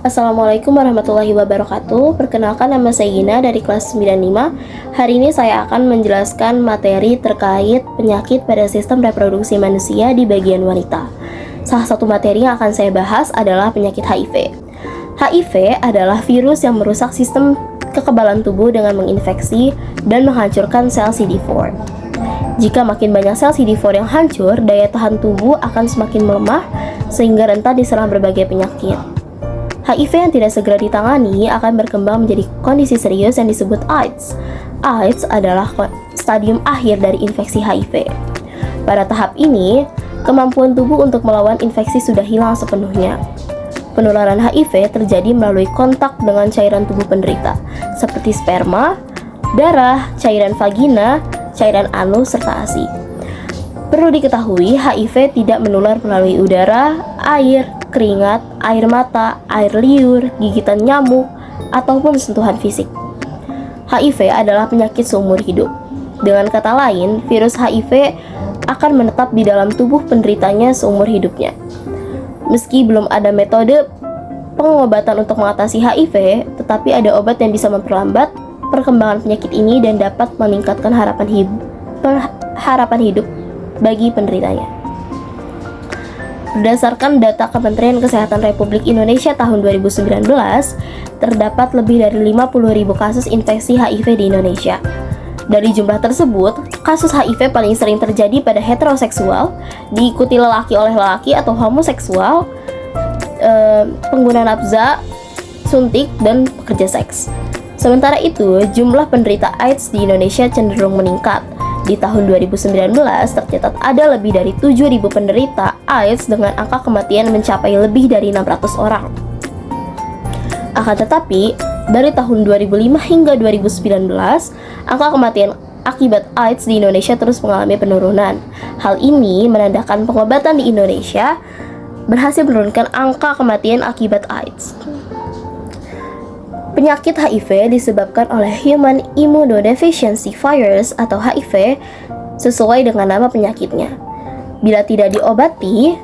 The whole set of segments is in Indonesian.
Assalamualaikum warahmatullahi wabarakatuh. Perkenalkan, nama saya Gina dari kelas 95. Hari ini saya akan menjelaskan materi terkait penyakit pada sistem reproduksi manusia di bagian wanita. Salah satu materi yang akan saya bahas adalah penyakit HIV. HIV adalah virus yang merusak sistem kekebalan tubuh dengan menginfeksi dan menghancurkan sel CD4. Jika makin banyak sel CD4 yang hancur, daya tahan tubuh akan semakin melemah sehingga rentan diserang berbagai penyakit. HIV yang tidak segera ditangani akan berkembang menjadi kondisi serius yang disebut AIDS. AIDS adalah stadium akhir dari infeksi HIV. Pada tahap ini, kemampuan tubuh untuk melawan infeksi sudah hilang sepenuhnya. Penularan HIV terjadi melalui kontak dengan cairan tubuh penderita, seperti sperma, darah, cairan vagina, cairan anus, serta ASI. Perlu diketahui, HIV tidak menular melalui udara, air, keringat, air mata, air liur, gigitan nyamuk, ataupun sentuhan fisik. HIV adalah penyakit seumur hidup. Dengan kata lain, virus HIV akan menetap di dalam tubuh penderitanya seumur hidupnya. Meski belum ada metode pengobatan untuk mengatasi HIV, tetapi ada obat yang bisa memperlambat perkembangan penyakit ini dan dapat meningkatkan harapan hidup bagi penderitanya. Berdasarkan data Kementerian Kesehatan Republik Indonesia tahun 2019, terdapat lebih dari 50.000 kasus infeksi HIV di Indonesia. Dari jumlah tersebut, kasus HIV paling sering terjadi pada heteroseksual, diikuti lelaki oleh lelaki atau homoseksual, pengguna nafza, suntik, dan pekerja seks. Sementara itu, jumlah penderita AIDS di Indonesia cenderung meningkat. Di tahun 2019, tercatat ada lebih dari 7.000 penderita AIDS dengan angka kematian mencapai lebih dari 600 orang. Akan tetapi, dari tahun 2005 hingga 2019, angka kematian akibat AIDS di Indonesia terus mengalami penurunan. Hal ini menandakan pengobatan di Indonesia berhasil menurunkan angka kematian akibat AIDS. Penyakit HIV disebabkan oleh Human Immunodeficiency Virus atau HIV sesuai dengan nama penyakitnya. Bila tidak diobati,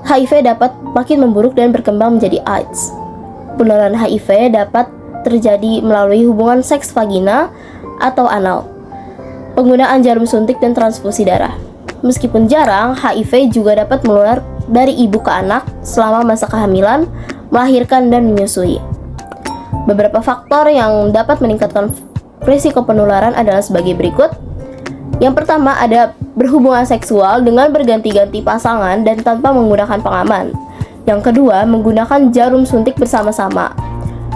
HIV dapat makin memburuk dan berkembang menjadi AIDS. Penularan HIV dapat terjadi melalui hubungan seks vagina atau anal, penggunaan jarum suntik dan transfusi darah. Meskipun jarang, HIV juga dapat menular dari ibu ke anak selama masa kehamilan, melahirkan, dan menyusui. Beberapa faktor yang dapat meningkatkan risiko penularan adalah sebagai berikut. Yang pertama ada berhubungan seksual dengan berganti-ganti pasangan dan tanpa menggunakan pengaman. Yang kedua, menggunakan jarum suntik bersama-sama.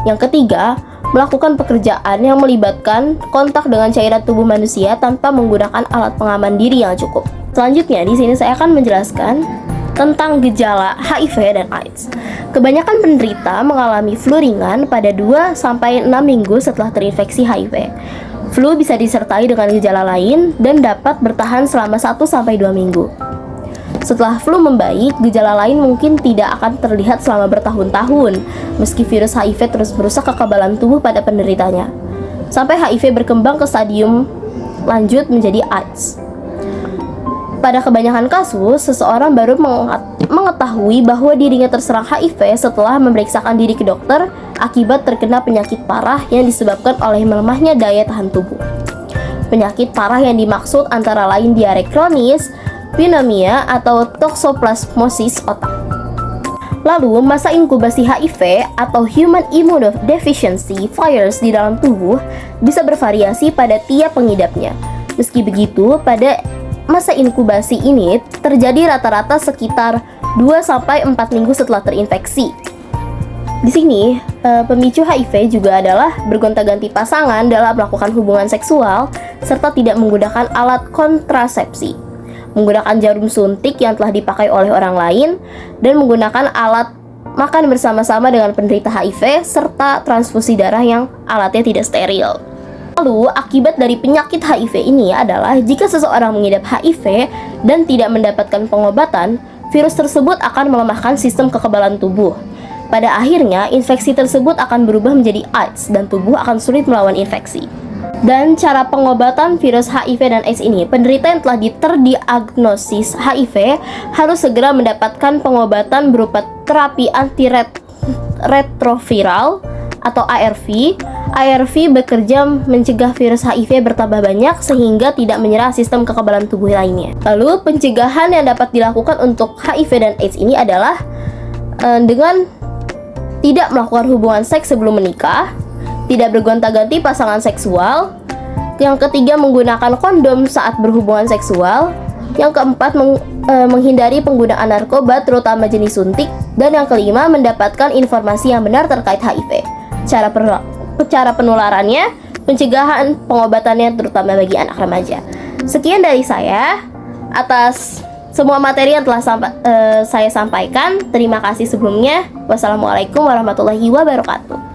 Yang ketiga, melakukan pekerjaan yang melibatkan kontak dengan cairan tubuh manusia tanpa menggunakan alat pengaman diri yang cukup. Selanjutnya, di sini saya akan menjelaskan tentang gejala HIV dan AIDS. Kebanyakan penderita mengalami flu ringan pada 2-6 minggu setelah terinfeksi HIV. Flu bisa disertai dengan gejala lain dan dapat bertahan selama 1-2 minggu. Setelah flu membaik, gejala lain mungkin tidak akan terlihat selama bertahun-tahun, meski virus HIV terus merusak kekebalan tubuh pada penderitanya, sampai HIV berkembang ke stadium lanjut menjadi AIDS. Pada kebanyakan kasus, seseorang baru mengetahui bahwa dirinya terserang HIV setelah memeriksakan diri ke dokter akibat terkena penyakit parah yang disebabkan oleh melemahnya daya tahan tubuh. Penyakit parah yang dimaksud antara lain diare kronis, pneumonia, atau toksoplasmosis otak. Lalu, masa inkubasi HIV atau Human Immunodeficiency Virus di dalam tubuh bisa bervariasi pada tiap pengidapnya. Meski begitu, pada masa inkubasi ini terjadi rata-rata sekitar 2-4 minggu setelah terinfeksi. Di sini, pemicu HIV juga adalah bergonta-ganti pasangan dalam melakukan hubungan seksual serta tidak menggunakan alat kontrasepsi, menggunakan jarum suntik yang telah dipakai oleh orang lain, dan menggunakan alat makan bersama-sama dengan penderita HIV serta transfusi darah yang alatnya tidak steril. Lalu, akibat dari penyakit HIV ini adalah jika seseorang mengidap HIV dan tidak mendapatkan pengobatan, virus tersebut akan melemahkan sistem kekebalan tubuh. Pada akhirnya, infeksi tersebut akan berubah menjadi AIDS dan tubuh akan sulit melawan infeksi. Dan cara pengobatan virus HIV dan AIDS ini, penderita yang telah terdiagnosis HIV harus segera mendapatkan pengobatan berupa terapi retroviral atau ARV. ARV bekerja mencegah virus HIV bertambah banyak sehingga tidak menyerang sistem kekebalan tubuh lainnya. Lalu pencegahan yang dapat dilakukan untuk HIV dan AIDS ini adalah dengan tidak melakukan hubungan seks sebelum menikah, tidak bergonta-ganti pasangan seksual, yang ketiga menggunakan kondom saat berhubungan seksual, yang keempat menghindari penggunaan narkoba terutama jenis suntik, dan yang kelima mendapatkan informasi yang benar terkait HIV. Cara penularannya, pencegahan, pengobatannya terutama bagi anak remaja. Sekian dari saya atas semua materi yang telah saya sampaikan. Terima kasih sebelumnya. Wassalamualaikum warahmatullahi wabarakatuh.